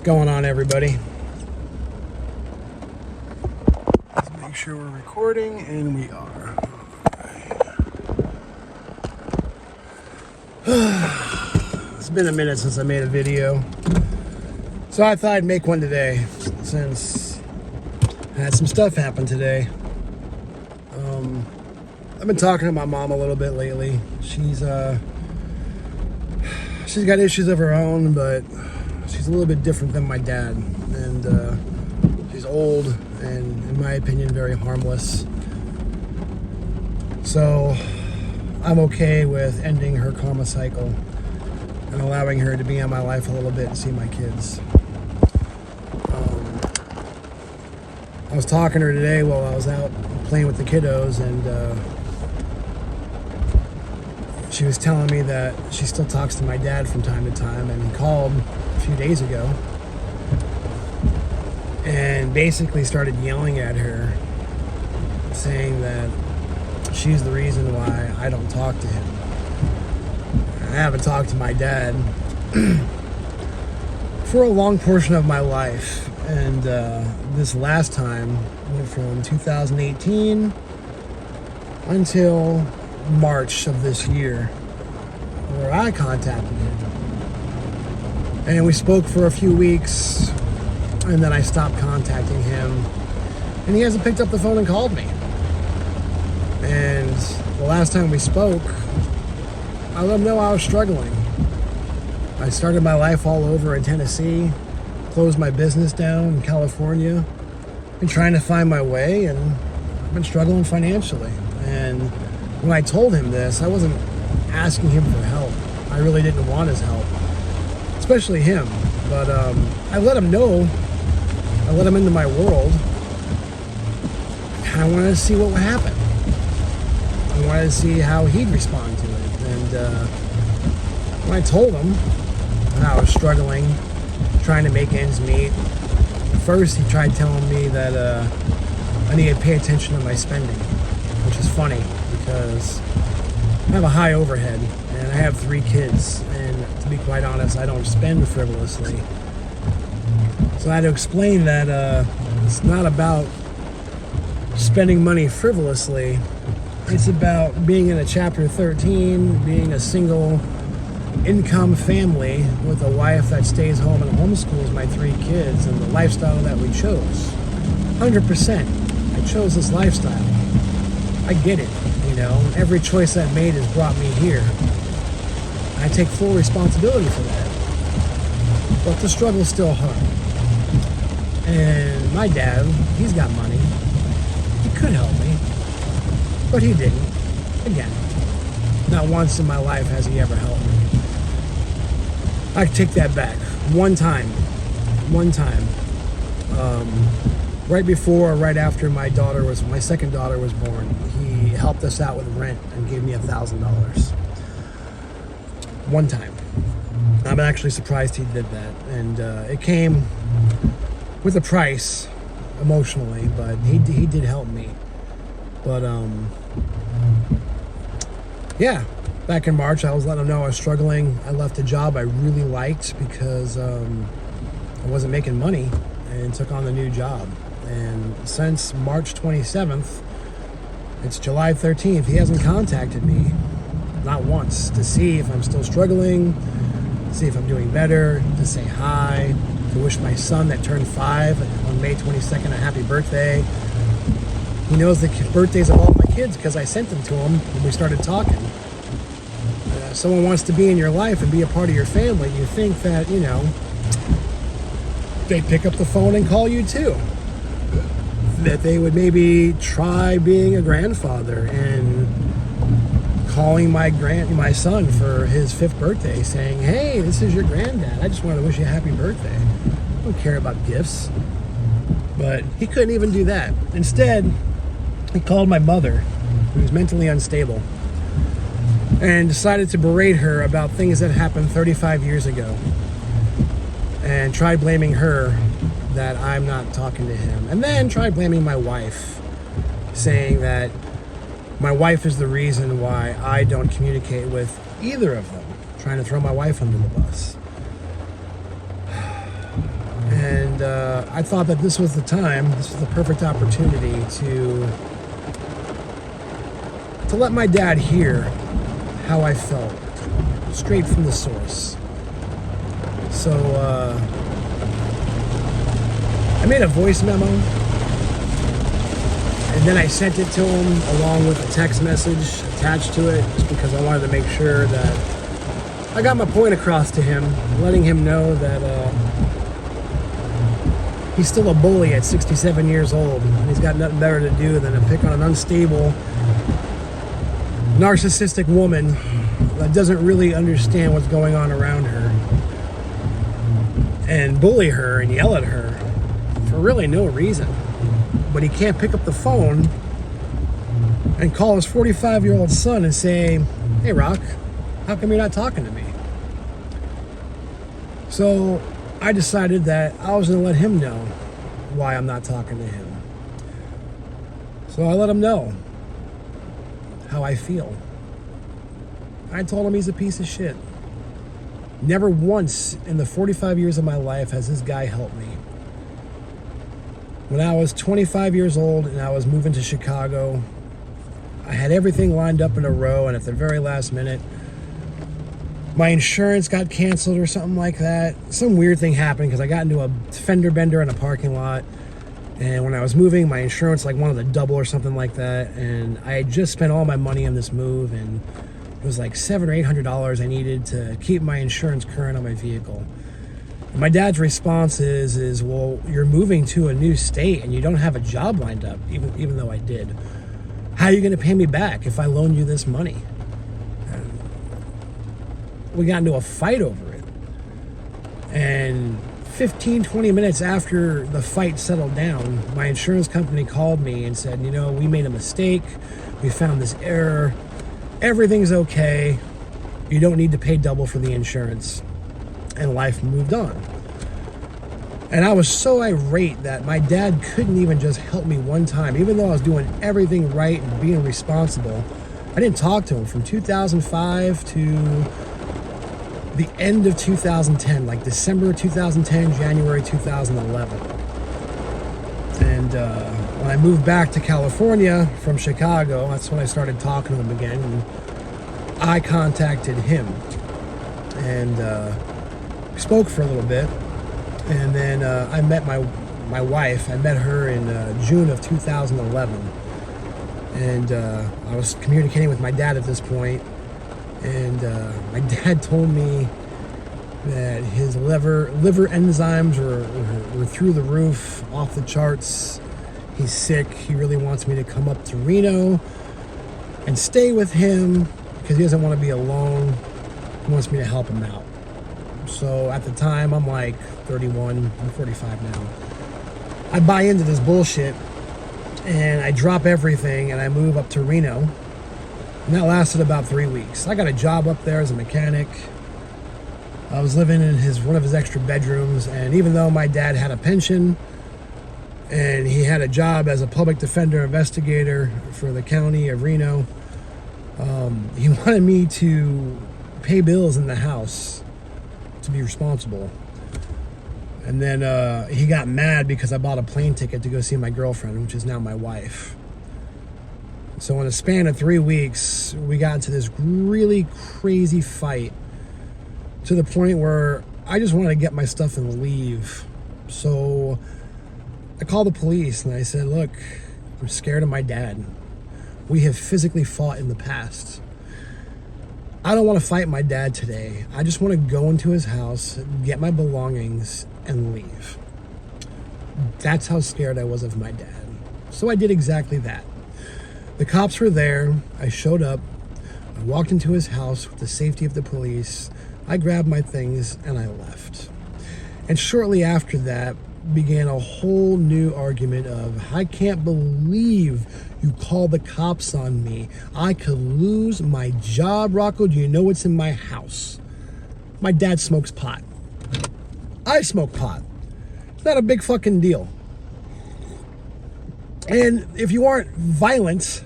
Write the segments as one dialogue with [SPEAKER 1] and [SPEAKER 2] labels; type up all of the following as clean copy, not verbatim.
[SPEAKER 1] Going on, everybody? Let's make sure we're recording, and we are. It's been a minute since I made a video, so I thought I'd make one today since I had some stuff happen today. I've been talking to my mom a little bit lately. She's got issues of her own, but she's a little bit different than my dad, and she's old and, in my opinion, very harmless. So I'm okay with ending her karma cycle and allowing her to be in my life a little bit and see my kids. I was talking to her today while I was out playing with the kiddos, and she was telling me that she still talks to my dad from time to time, and he called a few days ago and basically started yelling at her, saying that she's the reason why I don't talk to him. I haven't talked to my dad for a long portion of my life, and this last time went from 2018 until March of this year, where I contacted him, and we spoke for a few weeks, and then I stopped contacting him, and he hasn't picked up the phone and called me. And the last time we spoke, I let him know I was struggling. I started my life all over in Tennessee, closed my business down in California, been trying to find my way, and I've been struggling financially. And when I told him this, I wasn't asking him for help. I really didn't want his help, especially him. But I let him know. I let him into my world. And I wanted to see what would happen. I wanted to see how he'd respond to it. And when I told him that I was struggling, trying to make ends meet, at first he tried telling me that I needed to pay attention to my spending, which is funny because I have a high overhead and I have 3 kids, and to be quite honest, I don't spend frivolously. So I had to explain that it's not about spending money frivolously. It's about being in a chapter 13, being a single income family with a wife that stays home and homeschools my 3 kids, and the lifestyle that we chose. 100%. I chose this lifestyle. I get it, you know. Every choice I've made has brought me here. I take full responsibility for that. But the struggle's still hard. And my dad, he's got money. He could help me. But he didn't. Again, not once in my life has he ever helped me. I take that back. One time. Right before or right after my second daughter was born, he helped us out with rent and gave me $1,000. One time. I'm actually surprised he did that. And it came with a price emotionally, but he did help me. But yeah, back in March, I was letting him know I was struggling. I left a job I really liked because I wasn't making money, and took on the new job. And since March 27th, it's July 13th, he hasn't contacted me, not once, to see if I'm still struggling, to see if I'm doing better, to say hi, to wish my son that turned 5 on May 22nd a happy birthday. He knows the birthdays of all my kids because I sent them to him when we started talking. Someone wants to be in your life and be a part of your family, you think that, you know, they'd pick up the phone and call you too. That they would maybe try being a grandfather and calling my son for his 5th birthday, saying, "Hey, this is your granddad. I just want to wish you a happy birthday." I don't care about gifts. But he couldn't even do that. Instead, he called my mother, who was mentally unstable, and decided to berate her about things that happened 35 years ago, and tried blaming her that I'm not talking to him, and then tried blaming my wife, saying that my wife is the reason why I don't communicate with either of them, trying to throw my wife under the bus. And I thought that this was the time, this was the perfect opportunity to let my dad hear how I felt, straight from the source. So I made a voice memo, and then I sent it to him along with a text message attached to it, just because I wanted to make sure that I got my point across to him, letting him know that he's still a bully at 67 years old, and he's got nothing better to do than to pick on an unstable, narcissistic woman that doesn't really understand what's going on around her, and bully her and yell at her for really no reason. But he can't pick up the phone and call his 45-year-old son and say, "Hey, Rock, how come you're not talking to me?" So I decided that I was going to let him know why I'm not talking to him. So I let him know how I feel. I told him he's a piece of shit. Never once in the 45 years of my life has this guy helped me. When I was 25 years old and I was moving to Chicago, I had everything lined up in a row, and at the very last minute, my insurance got canceled or something like that. Some weird thing happened because I got into a fender bender in a parking lot, and when I was moving, my insurance wanted to double or something like that, and I had just spent all my money on this move, and it was like $700 or $800 I needed to keep my insurance current on my vehicle. And my dad's response is, "Well, you're moving to a new state and you don't have a job lined up," even though I did. "How are you going to pay me back if I loan you this money?" And we got into a fight over it. And 15-20 minutes after the fight settled down, my insurance company called me and said, "We made a mistake. We found this error. Everything's okay. You don't need to pay double for the insurance." And life moved on. And I was so irate that my dad couldn't even just help me one time, even though I was doing everything right and being responsible. I didn't talk to him from 2005 to the end of 2010, like December 2010, January 2011. And when I moved back to California from Chicago, that's when I started talking to him again. And I contacted him, and we spoke for a little bit. And then I met my wife. I met her in June of 2011. And I was communicating with my dad at this point. And my dad told me that his liver enzymes were through the roof, off the charts. He's sick. He really wants me to come up to Reno and stay with him because he doesn't want to be alone. He wants me to help him out. So at the time, I'm like 31, I'm 45 now. I buy into this bullshit, and I drop everything, and I move up to Reno. And that lasted about 3 weeks. I got a job up there as a mechanic. I was living in one of his extra bedrooms, and even though my dad had a pension, and he had a job as a public defender investigator for the county of Reno, he wanted me to pay bills in the house, to be responsible. And then he got mad because I bought a plane ticket to go see my girlfriend, which is now my wife. So in a span of 3 weeks, we got into this really crazy fight to the point where I just wanted to get my stuff and leave. So I called the police and I said, "Look, I'm scared of my dad. We have physically fought in the past. I don't want to fight my dad today. I just want to go into his house, get my belongings, and leave." That's how scared I was of my dad. So I did exactly that. The cops were there. I showed up. I walked into his house with the safety of the police. I grabbed my things and I left. And shortly after that began a whole new argument of, "I can't believe you called the cops on me. I could lose my job, Rocco. Do you know what's in my house?" My dad smokes pot. I smoke pot. It's not a big fucking deal. And if you aren't violent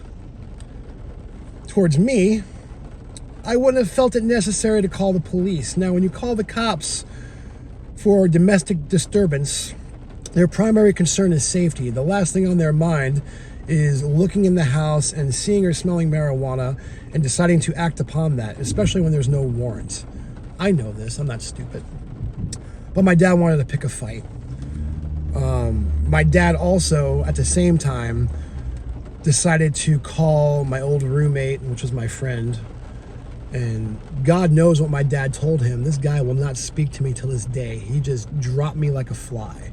[SPEAKER 1] towards me, I wouldn't have felt it necessary to call the police. Now, when you call the cops for domestic disturbance, Their primary concern is safety. The last thing on their mind is looking in the house and seeing or smelling marijuana and deciding to act upon that, especially when there's no warrant. I know this, I'm not stupid. But my dad wanted to pick a fight. My dad also, at the same time, decided to call my old roommate, which was my friend. And God knows what my dad told him. This guy will not speak to me till this day. He just dropped me like a fly.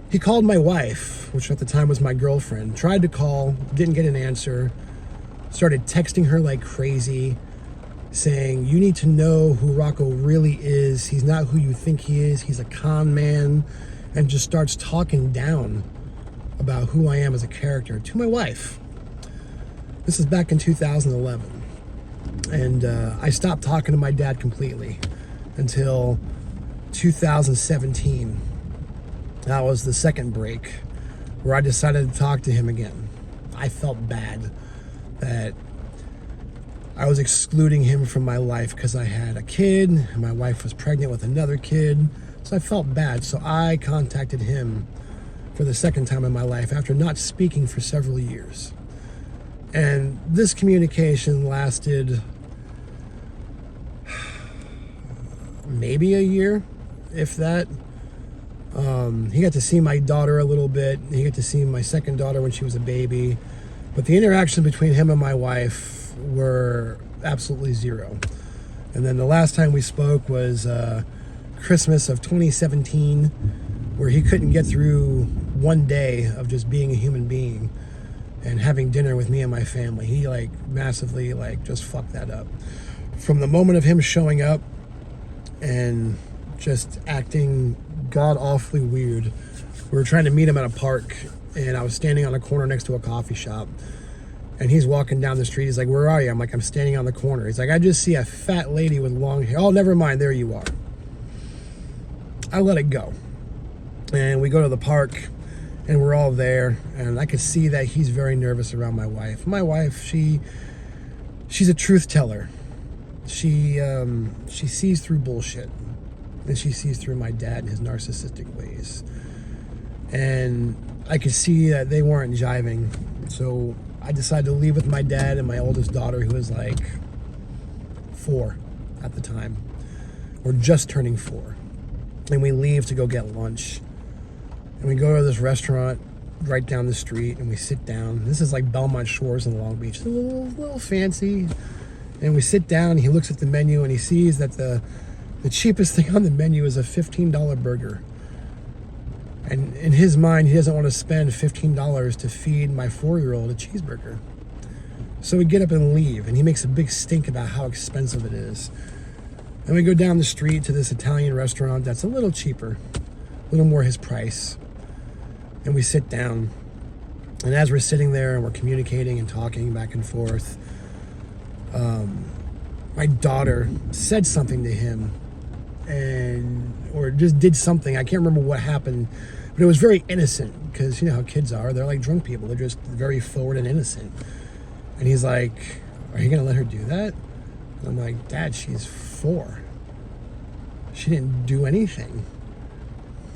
[SPEAKER 1] He called my wife, which at the time was my girlfriend, tried to call, didn't get an answer, started texting her like crazy, saying, you need to know who Rocco really is. He's not who you think he is. He's a con man. And just starts talking down about who I am as a character to my wife. This is back in 2011. And I stopped talking to my dad completely until 2017. That was the second break where I decided to talk to him again. I felt bad that I was excluding him from my life because I had a kid and my wife was pregnant with another kid. So I felt bad. So I contacted him for the second time in my life after not speaking for several years. And this communication lasted maybe a year, if that. He got to see my daughter a little bit. He got to see my second daughter when she was a baby. But the interaction between him and my wife were absolutely zero. And then the last time we spoke was Christmas of 2017, where he couldn't get through one day of just being a human being and having dinner with me and my family. He massively just fucked that up. From the moment of him showing up and just acting god-awfully weird. We were trying to meet him at a park, and I was standing on a corner next to a coffee shop, and he's walking down the street. He's like, where are you? I'm like, I'm standing on the corner. He's like, I just see a fat lady with long hair. Oh, never mind, there you are. I let it go. And we go to the park, and we're all there, and I could see that he's very nervous around my wife. My wife, she's a truth teller. She sees through bullshit. And she sees through my dad and his narcissistic ways. And I could see that they weren't jiving. So I decided to leave with my dad and my oldest daughter, who was like 4 at the time. Or just turning 4. And we leave to go get lunch. And we go to this restaurant right down the street, and we sit down. This is like Belmont Shores in Long Beach. It's a little fancy. And we sit down, and he looks at the menu, and he sees that the cheapest thing on the menu is a $15 burger. And in his mind, he doesn't want to spend $15 to feed my 4-year-old a cheeseburger. So we get up and leave, and he makes a big stink about how expensive it is. And we go down the street to this Italian restaurant that's a little cheaper, a little more his price. And we sit down. And as we're sitting there and we're communicating and talking back and forth, my daughter said something to him, or just did something. I can't remember what happened, but it was very innocent, because you know how kids are. They're like drunk people. They're just very forward and innocent. And he's like, are you gonna let her do that? And I'm like, Dad, she's 4. She didn't do anything,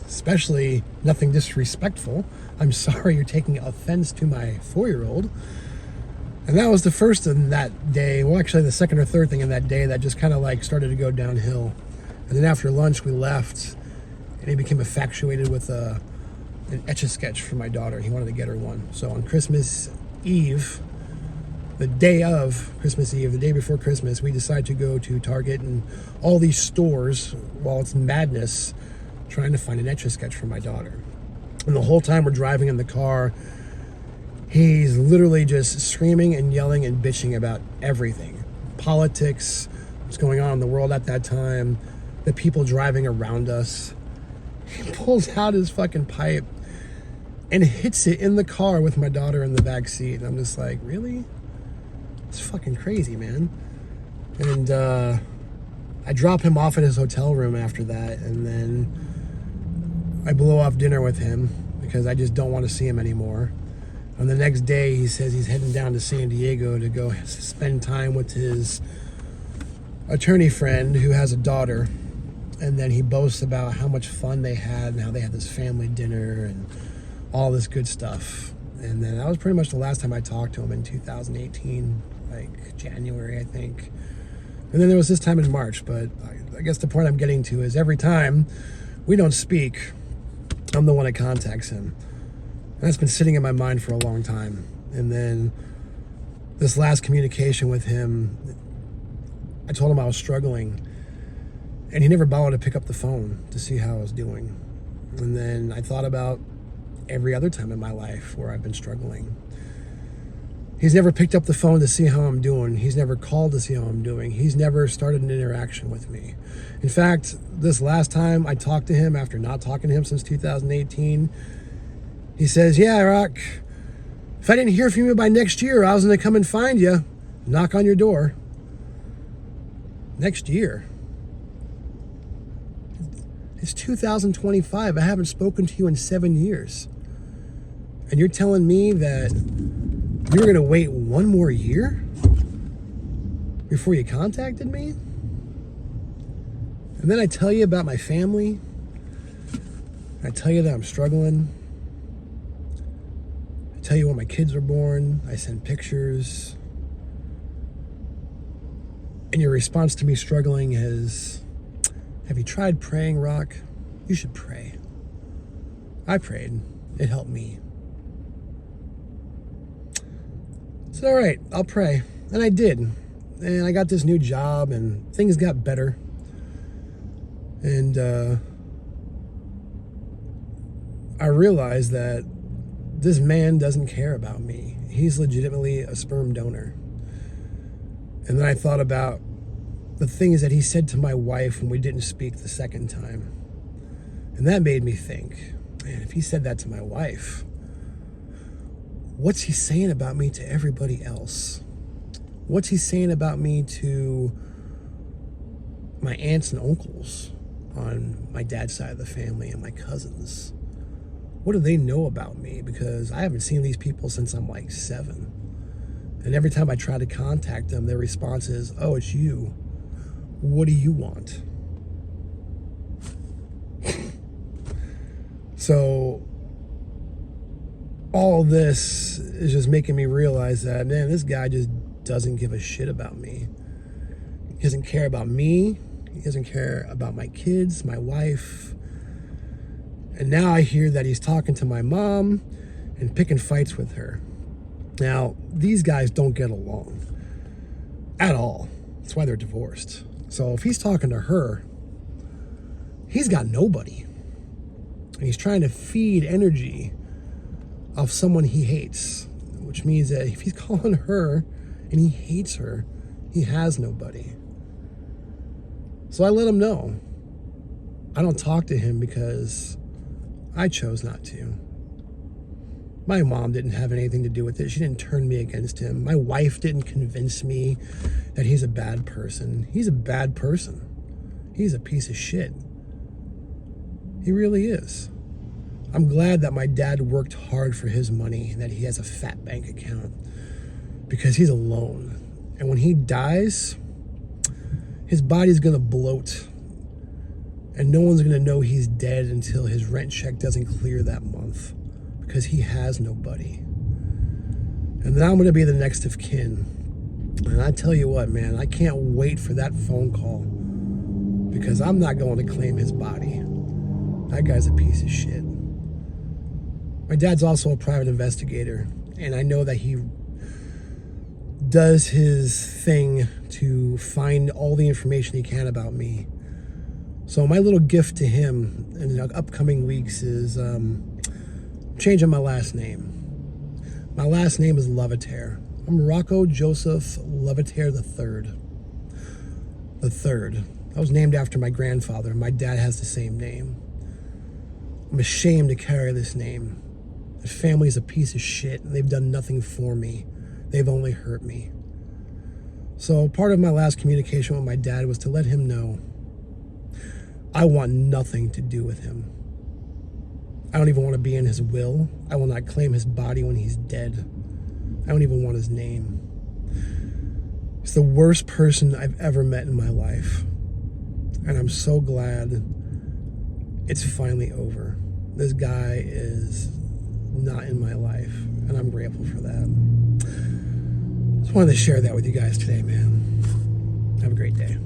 [SPEAKER 1] especially nothing disrespectful. I'm sorry you're taking offense to my 4-year-old. And that was the first in that day, well actually the second or third thing in that day that just kind of started to go downhill. And then after lunch we left, and he became infatuated with an Etch-a-Sketch for my daughter. He wanted to get her one. So on Christmas Eve, the day of Christmas Eve, the day before Christmas, we decided to go to Target and all these stores while it's madness, trying to find an Etch-a-Sketch for my daughter. And the whole time we're driving in the car, he's literally just screaming and yelling and bitching about everything. Politics, what's going on in the world at that time, the people driving around us. He pulls out his fucking pipe and hits it in the car with my daughter in the back seat. And I'm just like, really? It's fucking crazy, man. And I drop him off at his hotel room after that, and then I blow off dinner with him because I just don't want to see him anymore. On the next day, he says he's heading down to San Diego to go spend time with his attorney friend who has a daughter. And then he boasts about how much fun they had and how they had this family dinner and all this good stuff. And then that was pretty much the last time I talked to him in 2018, like January, I think. And then there was this time in March, but I guess the point I'm getting to is every time we don't speak, I'm the one that contacts him. And that's been sitting in my mind for a long time. And then this last communication with him, I told him I was struggling, and he never bothered to pick up the phone to see how I was doing. And then I thought about every other time in my life where I've been struggling. He's never picked up the phone to see how I'm doing. He's never called to see how I'm doing. He's never started an interaction with me. In fact, this last time I talked to him, after not talking to him since 2018, he says, "Yeah, Rock, if I didn't hear from you by next year, I was going to come and find you, knock on your door." Next year? It's 2025. I haven't spoken to you in 7 years. And you're telling me that you were going to wait one more year before you contacted me? And then I tell you about my family. I tell you that I'm struggling. I tell you when my kids were born. I send pictures. And your response to me struggling is, "Have you tried praying, Rock? You should pray." I prayed. It helped me. I said, "All right, I'll pray." And I did. And I got this new job, and things got better. And I realized that this man doesn't care about me. He's legitimately a sperm donor. And then I thought about the things that he said to my wife when we didn't speak the second time. And that made me think, man, if he said that to my wife, what's he saying about me to everybody else? What's he saying about me to my aunts and uncles on my dad's side of the family and my cousins? What do they know about me? Because I haven't seen these people since I'm like 7. And every time I try to contact them, their response is, "Oh, it's you. What do you want?" So all this is just making me realize that, man, this guy just doesn't give a shit about me. He doesn't care about me. He doesn't care about my kids, my wife. And now I hear that he's talking to my mom and picking fights with her. Now, these guys don't get along at all. That's why they're divorced. So if he's talking to her, he's got nobody. And he's trying to feed energy off someone he hates, which means that if he's calling her and he hates her, he has nobody. So I let him know. I don't talk to him because I chose not to. My mom didn't have anything to do with it. She didn't turn me against him. My wife didn't convince me that he's a bad person. He's a bad person. He's a piece of shit. He really is. I'm glad that my dad worked hard for his money and that he has a fat bank account, because he's alone. And when he dies, his body's gonna bloat, and no one's gonna know he's dead until his rent check doesn't clear that month, because he has nobody. And then I'm gonna be the next of kin. And I tell you what, man, I can't wait for that phone call, because I'm not going to claim his body. That guy's a piece of shit. My dad's also a private investigator, and I know that he does his thing to find all the information he can about me. So my little gift to him in the upcoming weeks is changing my last name. My last name is Levitaire. I'm Rocco Joseph Levitaire III. The third. I was named after my grandfather. My dad has the same name. I'm ashamed to carry this name. My family's a piece of shit, and they've done nothing for me. They've only hurt me. So part of my last communication with my dad was to let him know I want nothing to do with him. I don't even want to be in his will. I will not claim his body when he's dead. I don't even want his name. He's the worst person I've ever met in my life. And I'm so glad it's finally over. This guy is not in my life, and I'm grateful for that. Just wanted to share that with you guys today, man. Have a great day.